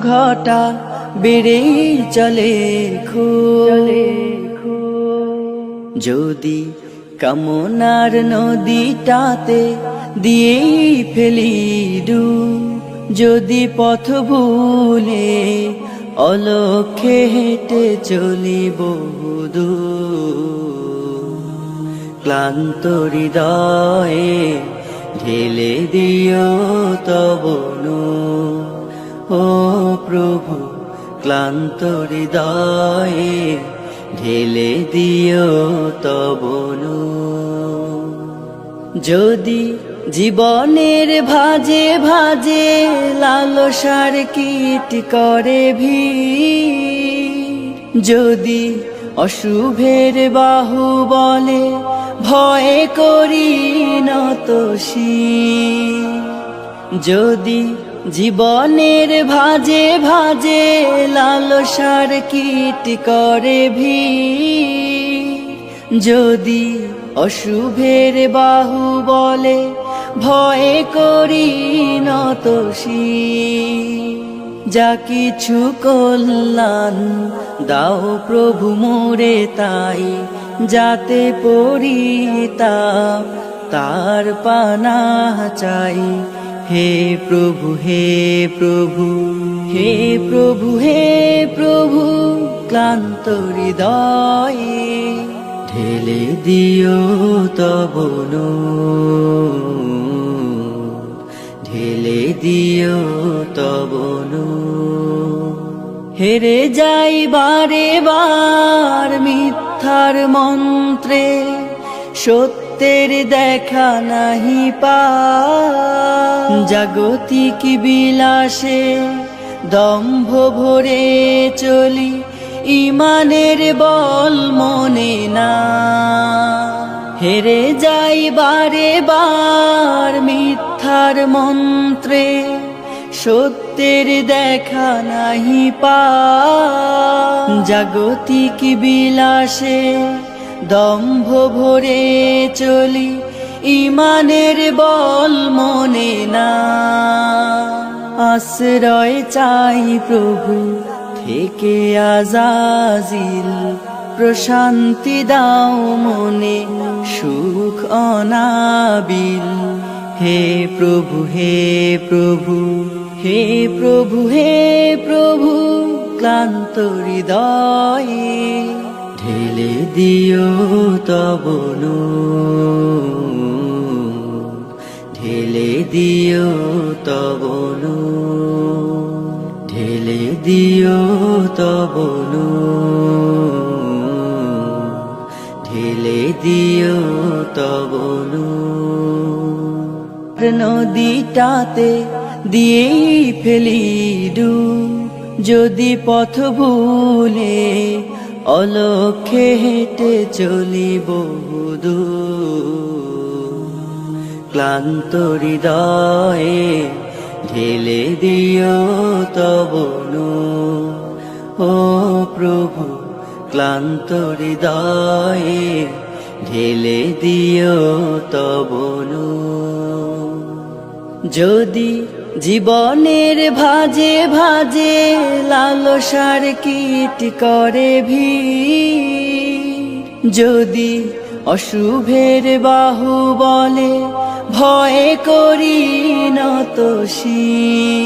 ঘটা বেড়েই চলে যদি কামনার নদীটাতে দিয়েই ফেলি ডুব, যদি পথ ভুলে অলক্ষ্যে হেঁটে চলি বহুদূর, ক্লান্ত হৃদয়ে ঢেলে দিও তব নূর। ও প্রভু, ক্লান্ত হৃদয়ে ঢেলে দিও তব নূর। যদি জীবনের ভাজে ভাজে লালসার কীট করে ভিড়, যদি অশুভের বাহু বলে ভয় করি নত শির, যদি জীবনের ভাজে ভাজে লালসার কীট করে ভিড়, যদি অশুভের বাহু বলে ভয় করি নত শির, যা কিছু কল্যাণ দাও প্রভু মোরে তাই, যাতে পরিতাপ তার পানাহ চাই। হে প্রভু, হে প্রভু, হে প্রভু, হে প্রভু, ক্লান্ত হৃদয়ে ঢেলে দিও তব নূর, ঢেলে দিও তব নূর। হেরে যাই বারে বার মিথ্যার মন্ত্রে, সত্যের দেখা নাহি পাই, জাগতিক বিলাসে দম্ভ ভরে চলি, ইমানের বল মনে না। হেরে যাই বারে বার মিথ্যার মন্ত্রে, সত্যের দেখা নাহি পাই, জাগতিক বিলাসে দম্ভ ভরে চলি, ইমানের বল মনে না। আশ্রয় চাই প্রভু থেকে আজাজিল, প্রশান্তি দাও মনে সুখ অনাবিল। হে প্রভু, হে প্রভু, হে প্রভু, হে প্রভু, ক্লান্ত হৃদয়ে ঢেলে দিও তব নূর, ঢেলে দিও তব নূর, ঢেলে দিও তব নূর, ঢেলে দিও তব নূর। নদীটাতে দিয়েই ফেলি ডুব, যদি পথ ভুলে অলক্ষ্যে হেঁটে চলি বহুদূর, ক্লান্ত হৃদয়ে ঢেলে দিও তব নূর। ও প্রভু, ক্লান্ত হৃদয়ে ঢেলে দিও তব নূর। যদি জীবনের ভাজে ভাজে লালসার কীট করে ভিড়, যদি অশুভের বাহু বলে ভয় করি নত শির।